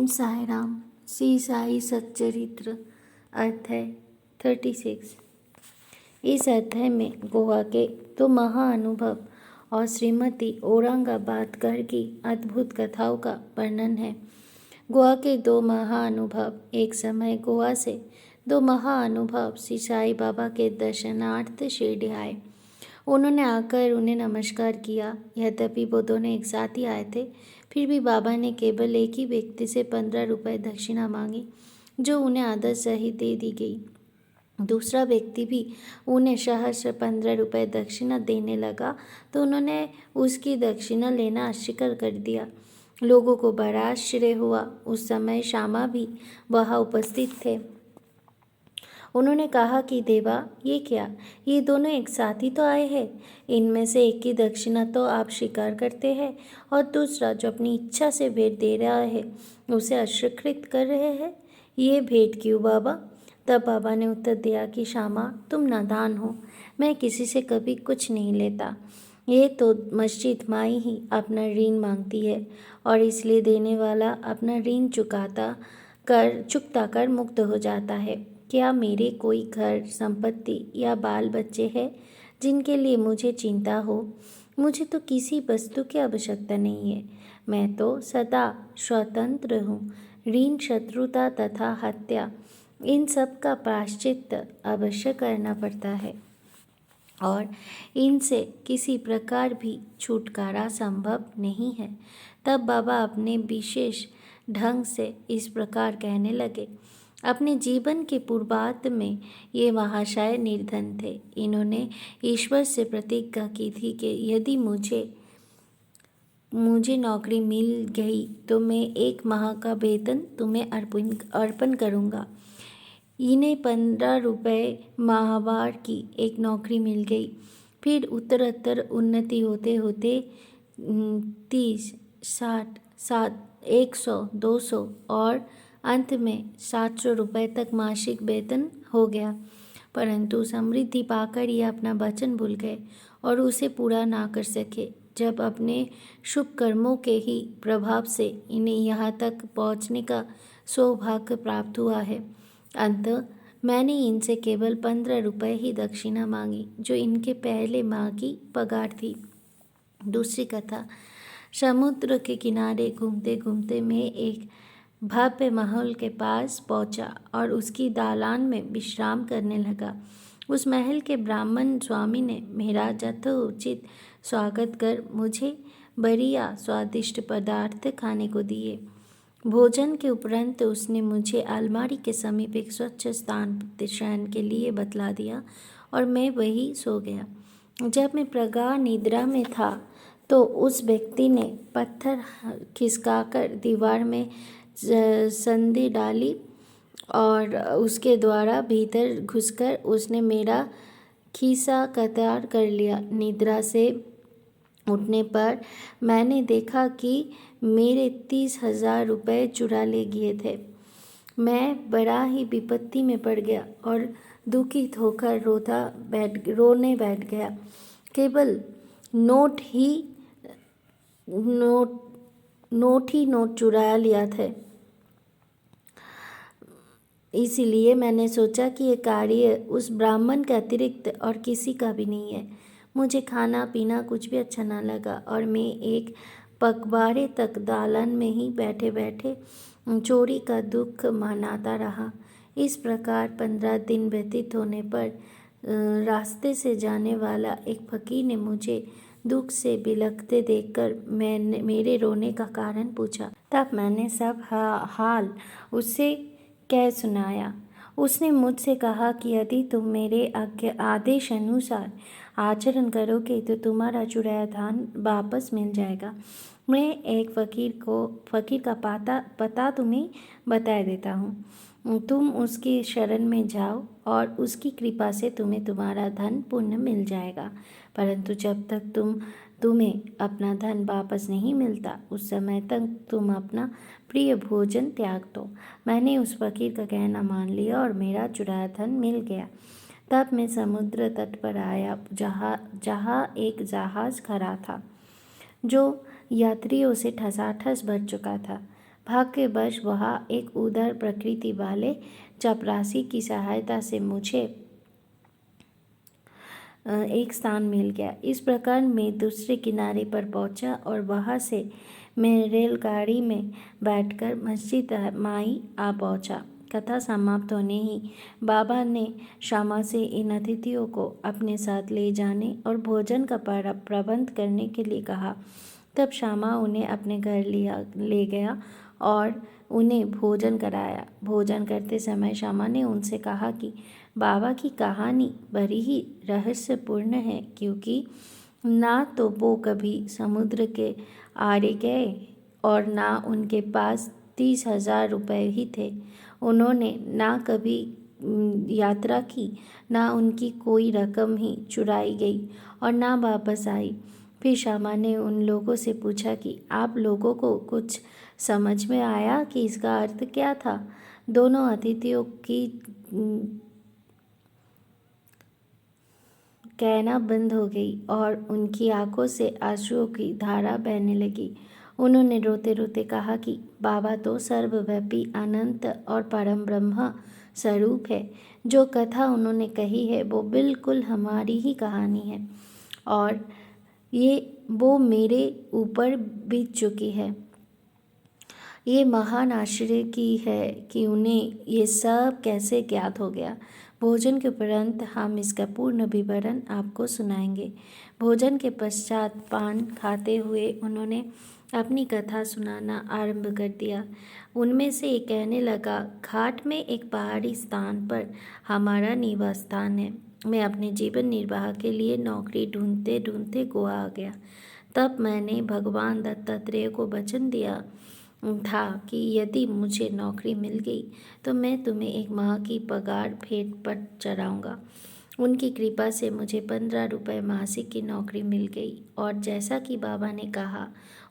ओम साई राम। श्री साई सच्चरित्र अध्याय 36। इस अध्याय में गोवा के दो महाअनुभव और श्रीमती औरंगाबाद कर की अद्भुत कथाओं का वर्णन है। गोवा के दो महाअनुभव। एक समय गोवा से दो महाअनुभव श्री साई बाबा के दर्शनार्थ शिरडी आए। उन्होंने आकर उन्हें नमस्कार किया। यद्यपि वो दोनों एक साथ ही आए थे, फिर भी बाबा ने केवल एक ही व्यक्ति से 15 रुपये दक्षिणा मांगी, जो उन्हें आदर सहित दे दी गई। दूसरा व्यक्ति भी उन्हें सहर्ष 15 रुपये दक्षिणा देने लगा तो उन्होंने उसकी दक्षिणा लेना अस्वीकार कर दिया। लोगों को बड़ा आश्चर्य हुआ। उस समय श्यामा भी वहाँ उपस्थित थे। उन्होंने कहा कि देवा, ये क्या, ये दोनों एक साथ ही तो आए हैं। इनमें से एक की दक्षिणा तो आप स्वीकार करते हैं और दूसरा जो अपनी इच्छा से भेंट दे रहा है उसे अस्वीकृत कर रहे हैं। ये भेंट क्यों बाबा? तब बाबा ने उत्तर दिया कि श्यामा, तुम नादान हो। मैं किसी से कभी कुछ नहीं लेता। ये तो मस्जिद माई ही अपना ऋण मांगती है और इसलिए देने वाला अपना ऋण चुकता कर मुक्त हो जाता है। क्या मेरे कोई घर, संपत्ति या बाल बच्चे हैं जिनके लिए मुझे चिंता हो? मुझे तो किसी वस्तु की आवश्यकता नहीं है। मैं तो सदा स्वतंत्र हूँ। ऋण, शत्रुता तथा हत्या, इन सब का प्रायश्चित अवश्य करना पड़ता है और इनसे किसी प्रकार भी छुटकारा संभव नहीं है। तब बाबा अपने विशेष ढंग से इस प्रकार कहने लगे। अपने जीवन के पूर्वार्ध में ये महाशय निर्धन थे। इन्होंने ईश्वर से प्रतिज्ञा की थी कि यदि मुझे नौकरी मिल गई तो मैं 1 माह का वेतन तुम्हें अर्पण करूँगा। इन्हें 15 रुपये माहवार की एक नौकरी मिल गई। फिर उत्तरोत्तर उन्नति होते होते 30, 60, 100, 200 और अंत में 700 रुपये तक मासिक वेतन हो गया। परंतु समृद्धि पाकर ये अपना वचन भूल गए और उसे पूरा ना कर सके। जब अपने शुभ कर्मों के ही प्रभाव से इन्हें यहाँ तक पहुँचने का सौभाग्य प्राप्त हुआ है, अंततः मैंने इनसे केवल 15 रुपये ही दक्षिणा मांगी, जो इनके पहले माह की पगार थी। दूसरी कथा। समुद्र के किनारे घूमते घूमते मैं एक भव्य महल के पास पहुंचा और उसकी दालान में विश्राम करने लगा। उस महल के ब्राह्मण स्वामी ने मेरा यथोचित स्वागत कर मुझे बढ़िया स्वादिष्ट पदार्थ खाने को दिए। भोजन के उपरांत उसने मुझे अलमारी के समीप एक स्वच्छ स्थान शयन के लिए बतला दिया और मैं वहीं सो गया। जब मैं प्रगाढ़ निद्रा में था तो उस व्यक्ति ने पत्थर खिसकाकर दीवार में संधि डाली और उसके द्वारा भीतर घुसकर उसने मेरा खीसा कतार कर लिया। निद्रा से उठने पर मैंने देखा कि मेरे 30,000 रुपये चुरा ले गए थे। मैं बड़ा ही विपत्ति में पड़ गया और दुखित होकर रोने बैठ गया। केवल नोट ही नोट चुरा लिया था। इसीलिए मैंने सोचा कि ये कार्य उस ब्राह्मण के अतिरिक्त और किसी का भी नहीं है। मुझे खाना पीना कुछ भी अच्छा ना लगा और मैं एक पखवाड़े तक दालान में ही बैठे बैठे चोरी का दुख मनाता रहा। इस प्रकार 15 दिन व्यतीत होने पर रास्ते से जाने वाला एक फकीर ने मुझे दुख से बिलखते देखकर मेरे रोने का कारण पूछा। तब मैंने सब हाल उससे कह सुनाया। उसने मुझसे कहा कि यदि तुम मेरे आदेश अनुसार आचरण करोगे तो तुम्हारा चुराया धन वापस मिल जाएगा। मैं एक फकीर का पता तुम्हें बता देता हूँ। तुम उसकी शरण में जाओ और उसकी कृपा से तुम्हें तुम्हारा धन पुण्य मिल जाएगा। परंतु जब तक तुम्हें अपना धन वापस नहीं मिलता, उस समय तक तुम अपना प्रिय भोजन त्याग दो। मैंने उस फकीर का कहना मान लिया और मेरा चुराया धन मिल गया। तब मैं समुद्र तट पर आया, जहाँ एक जहाज़ खड़ा था जो यात्रियों से ठसाठस भर चुका था। भाग्यवश वहाँ एक उदार प्रकृति वाले चपरासी की सहायता से मुझे एक स्थान मिल गया। इस प्रकार मैं दूसरे किनारे पर पहुंचा और वहां से मैं रेलगाड़ी में बैठकर मस्जिद माई आ पहुंचा। कथा समाप्त होने ही बाबा ने श्यामा से इन अतिथियों को अपने साथ ले जाने और भोजन का प्रबंध करने के लिए कहा। तब श्यामा उन्हें अपने घर ले गया और उन्हें भोजन कराया। भोजन करते समय श्यामा ने उनसे कहा कि बाबा की कहानी बड़ी ही रहस्यपूर्ण है, क्योंकि ना तो वो कभी समुद्र के आड़े गए और ना उनके पास 30,000 रुपये ही थे। उन्होंने ना कभी यात्रा की, ना उनकी कोई रकम ही चुराई गई और ना वापस आई। फिर श्यामा ने उन लोगों से पूछा कि आप लोगों को कुछ समझ में आया कि इसका अर्थ क्या था? दोनों अतिथियों की कहना बंद हो गई और उनकी आंखों से आंसुओं की धारा बहने लगी। उन्होंने रोते रोते कहा कि बाबा तो सर्वव्यापी अनंत और परम ब्रह्म स्वरूप है। जो कथा उन्होंने कही है वो बिल्कुल हमारी ही कहानी है और वो मेरे ऊपर बीत चुकी है। ये महान आश्चर्य की है कि उन्हें ये सब कैसे ज्ञात हो गया। भोजन के उपरांत हम इसका पूर्ण विवरण आपको सुनाएंगे। भोजन के पश्चात पान खाते हुए उन्होंने अपनी कथा सुनाना आरंभ कर दिया। उनमें से एक कहने लगा, घाट में एक पहाड़ी स्थान पर हमारा निवास स्थान है। मैं अपने जीवन निर्वाह के लिए नौकरी ढूंढते ढूंढते गोवा आ गया। तब मैंने भगवान दत्तात्रेय को वचन दिया था कि यदि मुझे नौकरी मिल गई तो मैं तुम्हें 1 माह की पगार भेंट पर चढ़ाऊँगा। उनकी कृपा से मुझे 15 रुपये मासिक की नौकरी मिल गई और जैसा कि बाबा ने कहा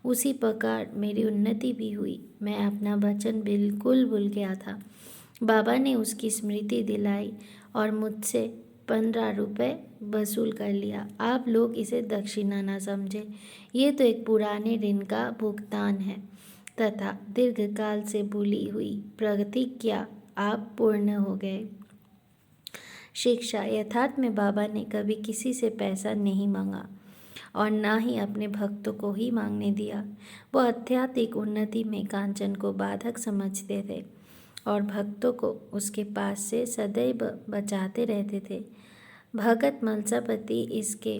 उसी प्रकार मेरी उन्नति भी हुई। मैं अपना वचन बिल्कुल भूल गया था। बाबा ने उसकी स्मृति दिलाई और मुझसे 15 रुपये वसूल कर लिया। आप लोग इसे दक्षिणा न समझे, ये तो एक पुराने ऋण का भुगतान है तथा दीर्घकाल से भूली हुई प्रतिज्ञा आप पूर्ण हो गए। शिक्षा यथार्थ में बाबा ने कभी किसी से पैसा नहीं मांगा और ना ही अपने भक्तों को ही मांगने दिया। वो आध्यात्मिक उन्नति में कांचन को बाधक समझते थे और भक्तों को उसके पास से सदैव बचाते रहते थे। भगत मलसापति इसके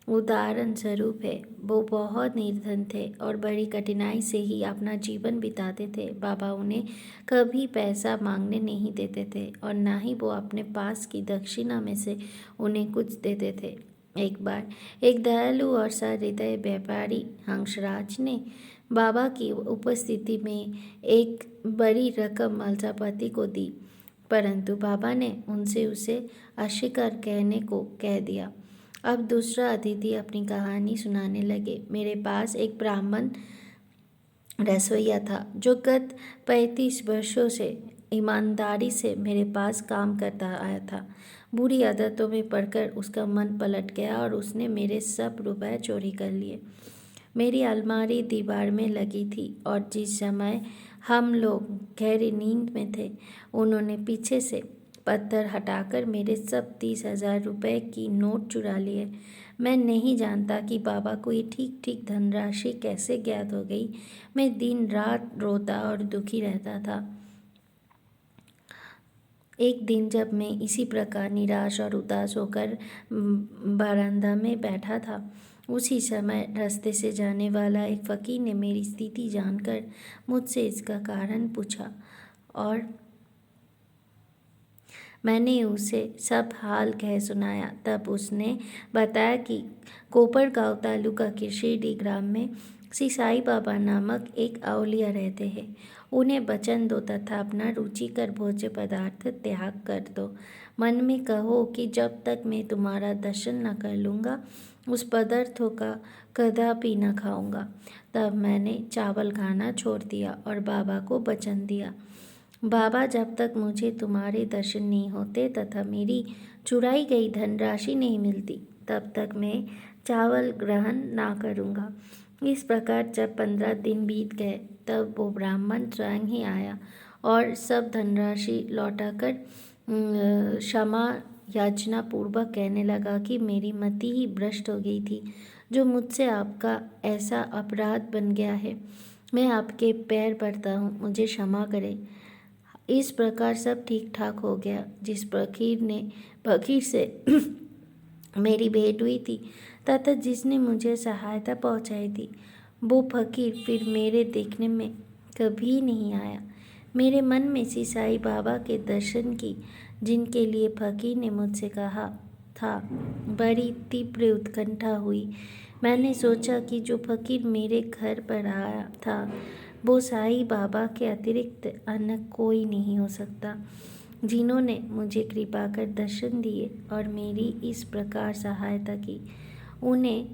उदाहरण स्वरूप है। वो बहुत निर्धन थे और बड़ी कठिनाई से ही अपना जीवन बिताते थे। बाबा उन्हें कभी पैसा मांगने नहीं देते थे और ना ही वो अपने पास की दक्षिणा में से उन्हें कुछ देते थे। एक बार एक दयालु और सहृदय व्यापारी हंसराज ने बाबा की उपस्थिति में एक बड़ी रकम मलसापति को दी, परंतु बाबा ने उनसे उसे अस्वीकार कहने को कह दिया। अब दूसरा अतिथि अपनी कहानी सुनाने लगे। मेरे पास एक ब्राह्मण रसोइया था जो गत 35 वर्षों से ईमानदारी से मेरे पास काम करता आया था। बुरी आदतों में पड़कर उसका मन पलट गया और उसने मेरे सब रुपए चोरी कर लिए। मेरी अलमारी दीवार में लगी थी और जिस समय हम लोग गहरी नींद में थे उन्होंने पीछे से पत्थर हटाकर मेरे सब 30,000 रुपये की नोट चुरा लिए। मैं नहीं जानता कि बाबा को ये ठीक ठीक धनराशि कैसे ज्ञात हो गई। मैं दिन रात रोता और दुखी रहता था। एक दिन जब मैं इसी प्रकार निराश और उदास होकर बरामदा में बैठा था, उसी समय रास्ते से जाने वाला एक फ़कीर ने मेरी स्थिति जानकर मुझसे इसका कारण पूछा और मैंने उसे सब हाल कह सुनाया। तब उसने बताया कि कोपरगांव तालुका के शिरडी ग्राम में श्री साई बाबा नामक एक अवलिया रहते हैं। उन्हें वचन दो तथा अपना रुचिकर भोज्य पदार्थ त्याग कर दो। मन में कहो कि जब तक मैं तुम्हारा दर्शन न कर लूँगा उस पदार्थों का कदापि न खाऊंगा। तब मैंने चावल खाना छोड़ दिया और बाबा को वचन दिया, बाबा जब तक मुझे तुम्हारे दर्शन नहीं होते तथा मेरी चुराई गई धनराशि नहीं मिलती तब तक मैं चावल ग्रहण ना करूँगा। इस प्रकार जब 15 दिन बीत गए तब वो ब्राह्मण स्वयं ही आया और सब धनराशि लौटाकर क्षमा याचना पूर्वक कहने लगा कि मेरी मति ही भ्रष्ट हो गई थी जो मुझसे आपका ऐसा अपराध बन गया है। मैं आपके पैर पड़ता हूँ, मुझे क्षमा करें। इस प्रकार सब ठीक ठाक हो गया। जिस फकीर से मेरी भेंट हुई थी तथा जिसने मुझे सहायता पहुंचाई थी, वो फकीर फिर मेरे देखने में कभी नहीं आया। मेरे मन में श्री साई बाबा के दर्शन की, जिनके लिए फकीर ने मुझसे कहा था, बड़ी तीव्र उत्कंठा हुई। मैंने सोचा कि जो फकीर मेरे घर पर आया था वो साई बाबा के अतिरिक्त अन्य कोई नहीं हो सकता, जिन्होंने मुझे कृपा कर दर्शन दिए और मेरी इस प्रकार सहायता की। उन्हें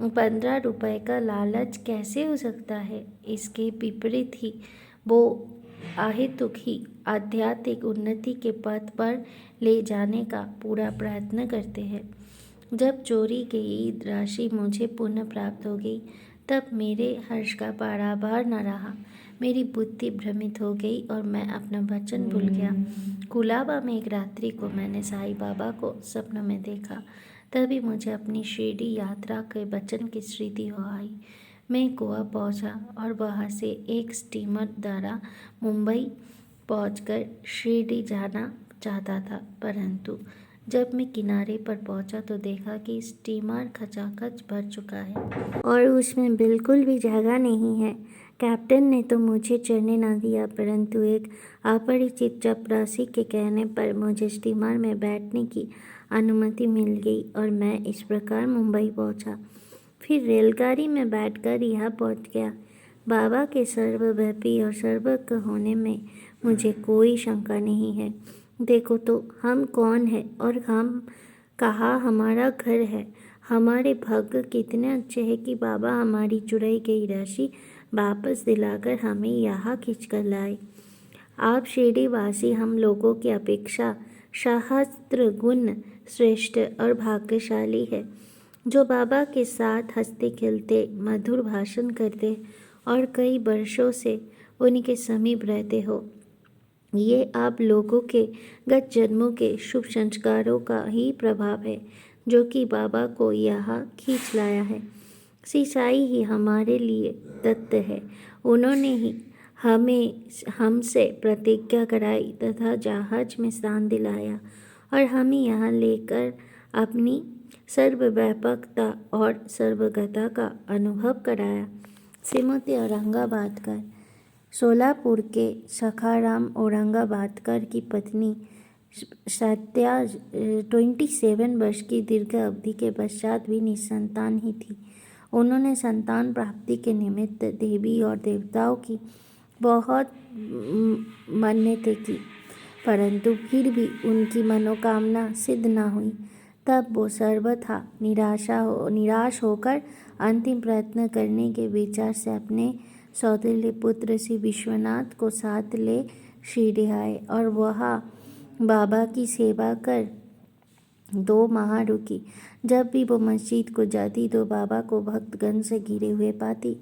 15 रुपए का लालच कैसे हो सकता है? इसके विपरीत ही वो अहेतुक ही आध्यात्मिक उन्नति के पथ पर ले जाने का पूरा प्रयत्न करते हैं। जब चोरी गई राशि मुझे पुनः प्राप्त हो गई तब मेरे हर्ष का पारावार न रहा। मेरी बुद्धि भ्रमित हो गई और मैं अपना वचन भूल गया। कुलाबा में एक रात्रि को मैंने साईं बाबा को सपनों में देखा। तभी मुझे अपनी शिरडी यात्रा के वचन की स्मृति हो आई। मैं गोवा पहुंचा और वहां से एक स्टीमर द्वारा मुंबई पहुंचकर शिरडी जाना चाहता था, परंतु जब मैं किनारे पर पहुंचा तो देखा कि स्टीमर खचाखच भर चुका है और उसमें बिल्कुल भी जगह नहीं है। कैप्टन ने तो मुझे चढ़ने न दिया, परंतु एक अपरिचित चपरासी के कहने पर मुझे स्टीमर में बैठने की अनुमति मिल गई और मैं इस प्रकार मुंबई पहुंचा। फिर रेलगाड़ी में बैठकर यहाँ पहुंच गया। बाबा के सर्वव्यापी और सर्वज्ञ होने में मुझे कोई शंका नहीं है। देखो तो हम कौन हैं और हम कहाँ हमारा घर है। हमारे भाग्य कितने अच्छे हैं कि बाबा हमारी चुराई गई राशि वापस दिलाकर हमें यहाँ खींचकर लाए। आप शिरडी वासी हम लोगों की अपेक्षा सहस्त्र गुण श्रेष्ठ और भाग्यशाली है, जो बाबा के साथ हंसते खेलते मधुर भाषण करते और कई वर्षों से उनके समीप रहते हो। ये आप लोगों के गत जन्मों के शुभ संस्कारों का ही प्रभाव है जो कि बाबा को यहाँ खींच लाया है। श्री साई ही हमारे लिए दत्त है। उन्होंने ही हमसे प्रतिज्ञा कराई तथा जहाज में स्थान दिलाया और हमें यहाँ लेकर अपनी सर्वव्यापकता और सर्वगता का अनुभव कराया। श्रीमती औरंगाबादकर। सोलापुर के सखाराम औरंगाबादकर की पत्नी सत्या 27 वर्ष की दीर्घ अवधि के पश्चात भी निसंतान ही थी। उन्होंने संतान प्राप्ति के निमित्त देवी और देवताओं की बहुत मान्यता की, परंतु फिर भी उनकी मनोकामना सिद्ध न हुई। तब वो सर्वथा निराश होकर अंतिम प्रयत्न करने के विचार से अपने सौतेले पुत्र श्री विश्वनाथ को साथ ले शिरडी आए और वहाँ बाबा की सेवा कर 2 माह रुकी। जब भी वो मस्जिद को जाती तो बाबा को भक्तगण से घिरे हुए पाती।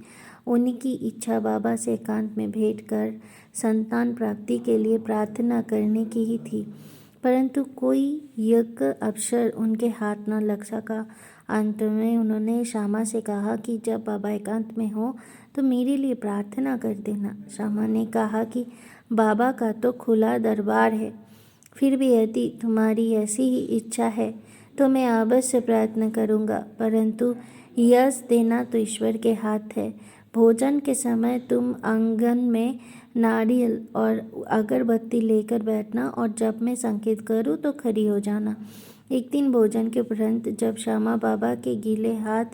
उनकी इच्छा बाबा से एकांत में भेंट कर संतान प्राप्ति के लिए प्रार्थना करने की ही थी, परंतु कोई यज्ञ अवसर उनके हाथ न लग सका। अंत में उन्होंने श्यामा से कहा कि जब बाबा एकांत में हो तो मेरे लिए प्रार्थना कर देना। श्यामा ने कहा कि बाबा का तो खुला दरबार है, फिर भी यदि तुम्हारी ऐसी ही इच्छा है तो मैं अवश्य प्रयत्न करूँगा, परंतु यश देना तो ईश्वर के हाथ है। भोजन के समय तुम आंगन में नारियल और अगरबत्ती लेकर बैठना और जब मैं संकेत करूँ तो खड़ी हो जाना। एक दिन भोजन के उपरांत जब श्यामा बाबा के गीले हाथ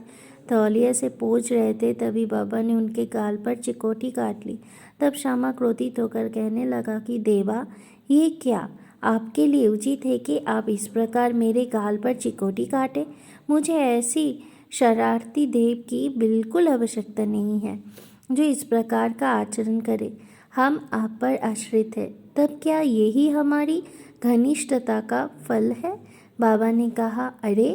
तौलिया से पोंछ रहे थे तभी बाबा ने उनके गाल पर चिकोटी काट ली। तब श्यामा क्रोधित होकर कहने लगा कि देवा, ये क्या आपके लिए उचित है कि आप इस प्रकार मेरे गाल पर चिकोटी काटें? मुझे ऐसी शरारती देव की बिल्कुल आवश्यकता नहीं है जो इस प्रकार का आचरण करे। हम आप पर आश्रित है, तब क्या यही हमारी घनिष्ठता का फल है? बाबा ने कहा, अरे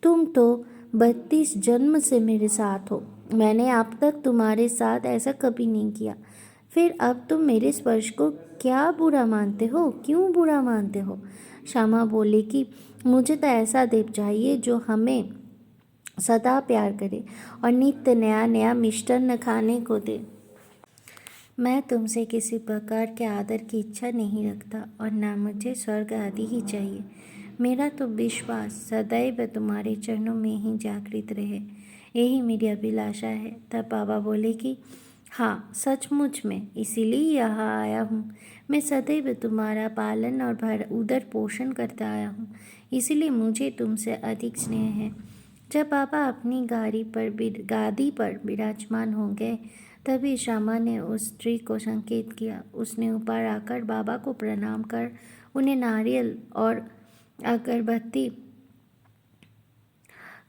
तुम तो 32 जन्म से मेरे साथ हो, मैंने अब तक तुम्हारे साथ ऐसा कभी नहीं किया, फिर अब तुम मेरे स्पर्श को क्या बुरा मानते हो? क्यों बुरा मानते हो? श्यामा बोली कि मुझे तो ऐसा देव चाहिए जो हमें सदा प्यार करे और नित्य नया नया मिष्टान्न खाने को दे। मैं तुमसे किसी प्रकार के आदर की इच्छा नहीं रखता और ना मुझे स्वर्ग आदि ही चाहिए। मेरा तो विश्वास सदैव तुम्हारे चरणों में ही जागृत रहे, यही मेरी अभिलाषा है। तब बाबा बोले कि हाँ, सचमुच में इसीलिए यहाँ आया हूँ। मैं सदैव तुम्हारा पालन और उदर पोषण करता आया हूँ, इसीलिए मुझे तुमसे अधिक स्नेह है। जब बाबा अपनी गादी पर विराजमान हो गए, तभी श्यामा ने उस स्त्री को संकेत किया। उसने ऊपर आकर बाबा को प्रणाम कर उन्हें नारियल और अगरबत्ती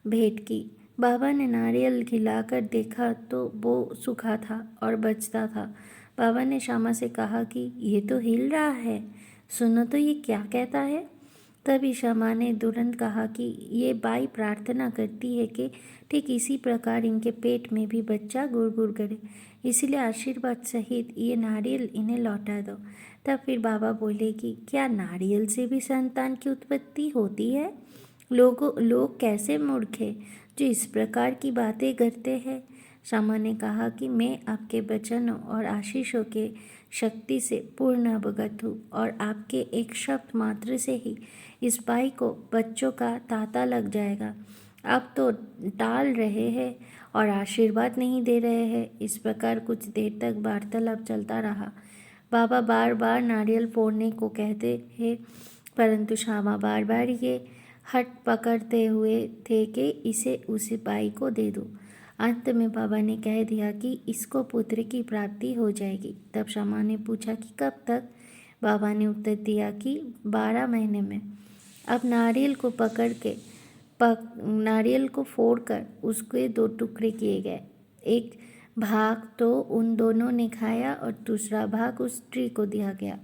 भेंट की। बाबा ने नारियल खिलाकर देखा तो वो सूखा था और बचता था। बाबा ने श्यामा से कहा कि ये तो हिल रहा है, सुनो तो ये क्या कहता है। तभी श्यामा ने तुरंत कहा कि ये बाई प्रार्थना करती है कि ठीक इसी प्रकार इनके पेट में भी बच्चा गुड़गुड़ करे, इसीलिए आशीर्वाद सहित ये नारियल इन्हें लौटा दो। तब फिर बाबा बोले कि क्या नारियल से भी संतान की उत्पत्ति होती है? लोग कैसे मूर्ख हैं जो इस प्रकार की बातें करते हैं। श्यामा ने कहा कि मैं आपके वचनों और आशीषों के शक्ति से पूर्ण अवगत हूँ और आपके एक शब्द मात्र से ही इस बाई को बच्चों का तांता लग जाएगा। आप तो टाल रहे हैं और आशीर्वाद नहीं दे रहे हैं। इस प्रकार कुछ देर तक वार्तालाप चलता रहा। बाबा बार बार नारियल फोड़ने को कहते हैं, परंतु श्यामा बार बार ये हट पकड़ते हुए थे कि इसे उसी बाई को दे दो। अंत में बाबा ने कह दिया कि इसको पुत्र की प्राप्ति हो जाएगी। तब श्यामा ने पूछा कि कब तक? बाबा ने उत्तर दिया कि 12 महीने में। अब नारियल को फोड़कर उसके 2 टुकड़े किए गए। एक भाग तो उन दोनों ने खाया और दूसरा भाग उस स्त्री को दिया गया।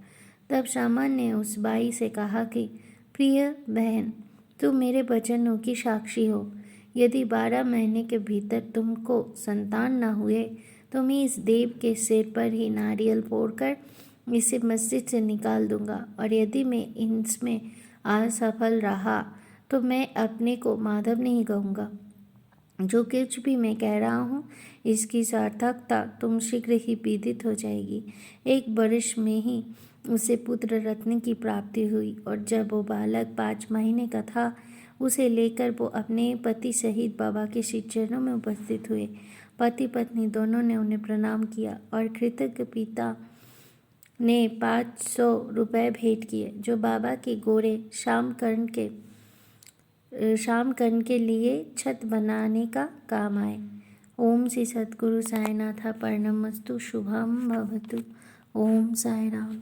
तब श्यामा ने उस बाई से कहा कि प्रिय बहन, तुम मेरे वचनों की साक्षी हो। यदि 12 महीने के भीतर तुमको संतान न हुए तो मैं इस देव के सिर पर ही नारियल फोड़कर इसे मस्जिद से निकाल दूंगा, और यदि मैं इसमें असफल रहा तो मैं अपने को माधव नहीं कहूँगा। जो कुछ भी मैं कह रहा हूँ इसकी सार्थकता तुम शीघ्र ही विदित हो जाएगी। 1 वर्ष में ही उसे पुत्र रत्न की प्राप्ति हुई, और जब वो बालक 5 महीने का था उसे लेकर वो अपने पति सहित बाबा के श्री चरणों में उपस्थित हुए। पति पत्नी दोनों ने उन्हें प्रणाम किया और कृतज्ञ पिता ने 500 रुपये भेंट किए, जो बाबा के गोरे शामकरण के लिए छत बनाने का काम आए। ओम श्री सद्गुरु साईनाथ परमस्तु शुभम भवतु। ओम साई राम।